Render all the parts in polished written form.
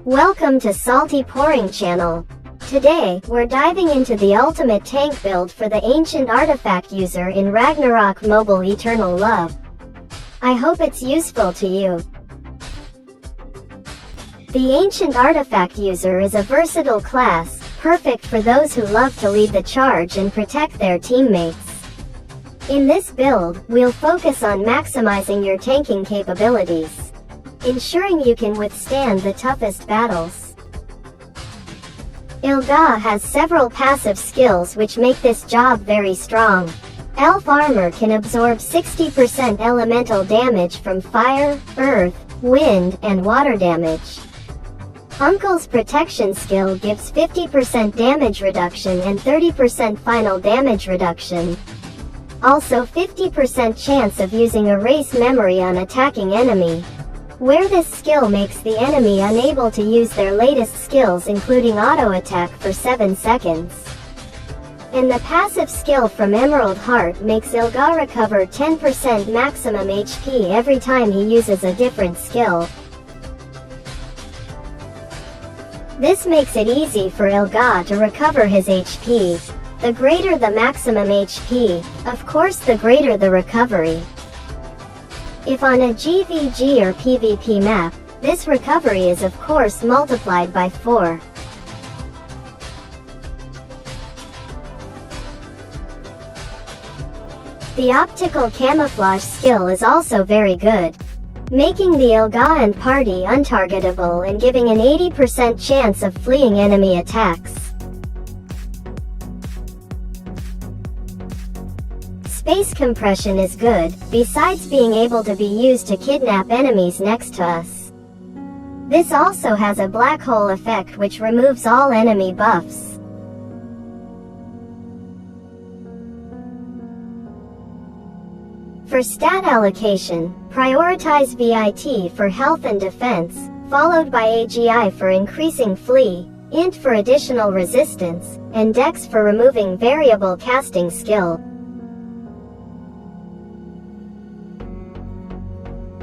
Welcome to Saltyporing channel. Today, we're diving into the ultimate tank build for the Ancient Artefact User in Ragnarok Mobile Eternal Love. I hope it's useful to you. The Ancient Artefact User is a versatile class, perfect for those who love to lead the charge and protect their teammates. In this build, we'll focus on maximizing your tanking capabilities, ensuring you can withstand the toughest battles. Ilga has several passive skills which make this job very strong. Elf Armor can absorb 60% elemental damage from fire, earth, wind, and water damage. Uncle's Protection skill gives 50% damage reduction and 30% final damage reduction. Also 50% chance of using Erase Memory on attacking enemy, where this skill makes the enemy unable to use their latest skills including auto attack for 7 seconds. And the passive skill from Emerald Heart makes Ilga recover 10% maximum HP every time he uses a different skill. This makes it easy for Ilga to recover his HP. The greater the maximum HP, of course the greater the recovery. If on a GVG or PvP map, this recovery is of course multiplied by 4. The optical camouflage skill is also very good, making the Ilga and party untargetable and giving an 80% chance of fleeing enemy attacks. Space compression is good, besides being able to be used to kidnap enemies next to us. This also has a black hole effect which removes all enemy buffs. For stat allocation, prioritize VIT for health and defense, followed by AGI for increasing flee, int for additional resistance, and dex for removing variable casting skill.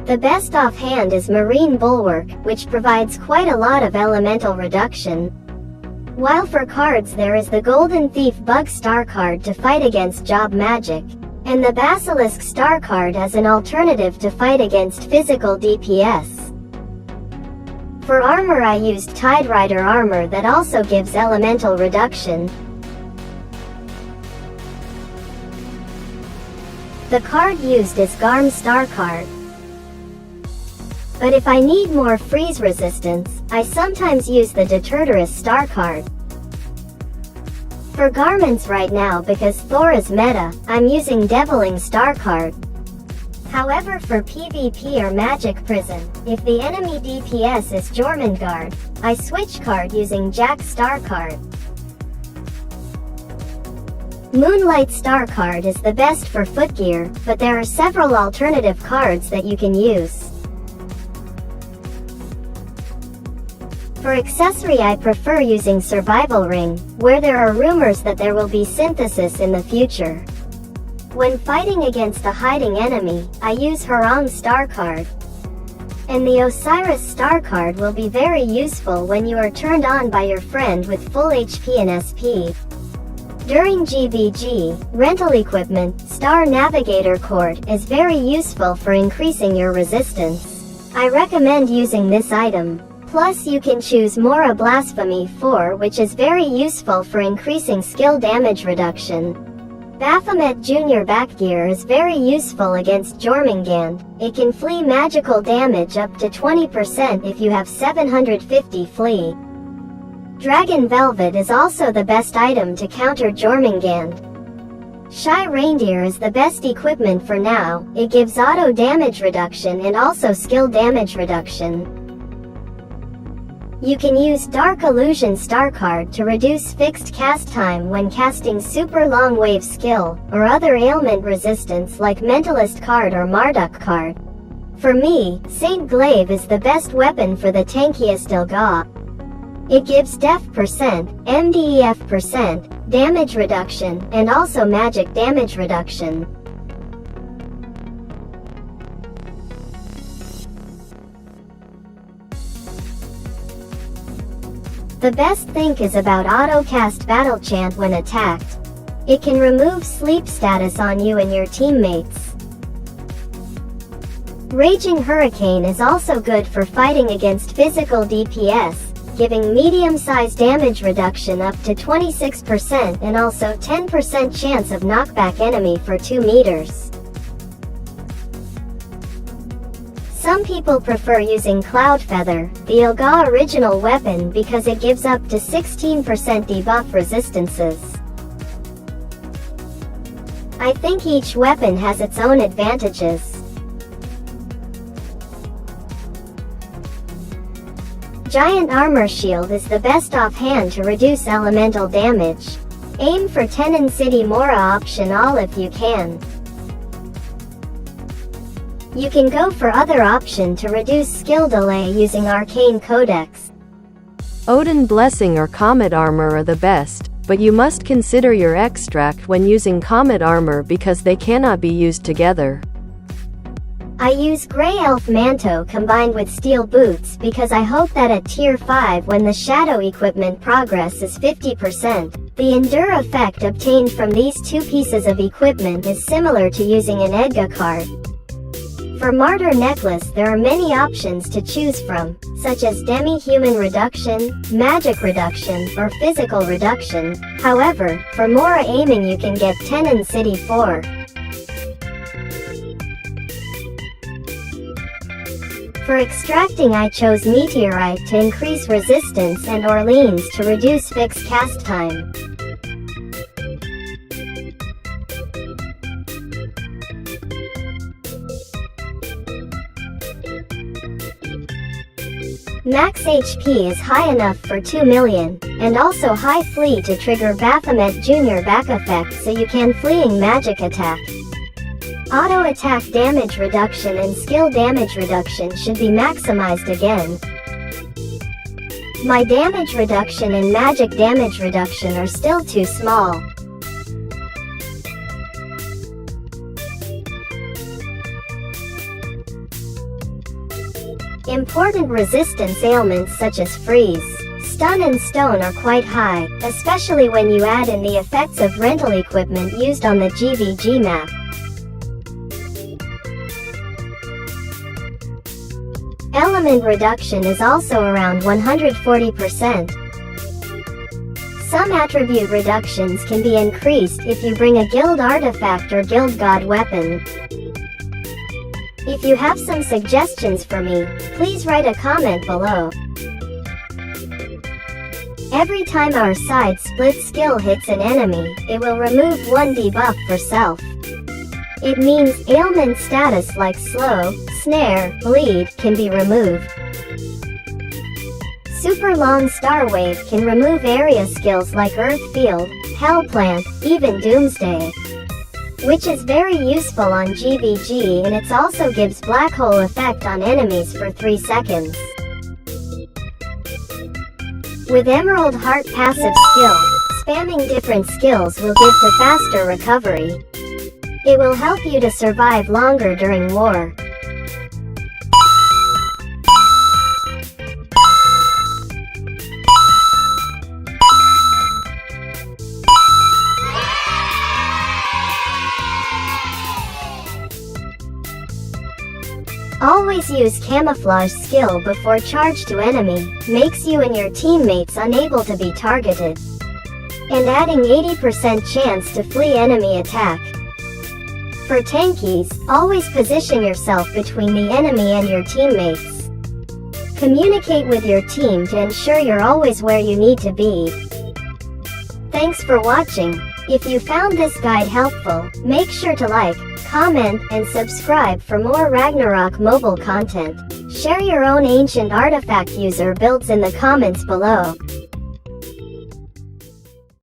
The best offhand is Marine Bulwark, which provides quite a lot of elemental reduction. While for cards there is the Golden Thief Bug Star card to fight against job magic, and the Basilisk Star card as an alternative to fight against physical DPS. For armor I used Tide Rider armor that also gives elemental reduction. The card used is Garm Star card. But if I need more freeze resistance, I sometimes use the Detertorus Star card. For garments right now because Thor is meta, I'm using Deviling Star card. However for PvP or Magic Prison, if the enemy DPS is Jormungand, I switch card using Jack Star card. Moonlight Star card is the best for footgear, but there are several alternative cards that you can use. For accessory I prefer using Survival Ring, where there are rumors that there will be synthesis in the future. When fighting against a hiding enemy, I use Harang Star card. And the Osiris Star card will be very useful when you are turned on by your friend with full HP and SP. During GVG, rental equipment, Star Navigator Cord is very useful for increasing your resistance. I recommend using this item. Plus you can choose Mora Blasphemy 4 which is very useful for increasing skill damage reduction. Baphomet Jr. Backgear is very useful against Jormungand. It can flee magical damage up to 20% if you have 750 flee. Dragon Velvet is also the best item to counter Jormungand. Shy Reindeer is the best equipment for now, it gives auto damage reduction and also skill damage reduction. You can use Dark Illusion Star card to reduce fixed cast time when casting super long wave skill, or other ailment resistance like Mentalist card or Marduk card. For me, Saint Glaive is the best weapon for the tankiest Ilga. It gives def %, MDEF %, damage reduction, and also magic damage reduction. The best thing is about auto-cast battle chant when attacked. It can remove sleep status on you and your teammates. Raging Hurricane is also good for fighting against physical DPS, giving medium-sized damage reduction up to 26% and also 10% chance of knockback enemy for 2 meters. Some people prefer using Cloud Feather, the Ilga original weapon, because it gives up to 16% debuff resistances. I think each weapon has its own advantages. Giant Armor Shield is the best offhand to reduce elemental damage. Aim for Tenon City Mora option all if you can. You can go for other option to reduce skill delay using Arcane Codex. Odin Blessing or Comet Armor are the best, but you must consider your extract when using Comet Armor because they cannot be used together. I use Grey Elf Manto combined with Steel Boots because I hope that at Tier 5 when the Shadow equipment progress is 50%, the Endure effect obtained from these two pieces of equipment is similar to using an Edga card. For Martyr Necklace there are many options to choose from, such as Demi-Human Reduction, Magic Reduction, or Physical Reduction. However, for Mora aiming you can get Tenon City 4. For extracting I chose Meteorite to increase resistance and Orleans to reduce fixed cast time. Max HP is high enough for 2 million, and also high flee to trigger Baphomet Jr. back effect so you can fleeing magic attack. Auto attack damage reduction and skill damage reduction should be maximized again. My damage reduction and magic damage reduction are still too small. Important resistance ailments such as freeze, stun and stone are quite high, especially when you add in the effects of rental equipment used on the GVG map. Element reduction is also around 140%. Some attribute reductions can be increased if you bring a guild artifact or guild god weapon. If you have some suggestions for me, please write a comment below. Every time our side split skill hits an enemy, it will remove 1 debuff for self. It means ailment status like slow, snare, bleed can be removed. Super long star wave can remove area skills like earth field, hell plant, even doomsday, which is very useful on GVG, and it also gives black hole effect on enemies for 3 seconds. With Emerald Heart passive skill, spamming different skills will give to faster recovery. It will help you to survive longer during war. Always use camouflage skill before charge to enemy, makes you and your teammates unable to be targeted. And adding 80% chance to flee enemy attack. For tankies, always position yourself between the enemy and your teammates. Communicate with your team to ensure you're always where you need to be. Thanks for watching. If you found this guide helpful, make sure to like, comment, and subscribe for more Ragnarok mobile content. Share your own Ancient Artefact User builds in the comments below.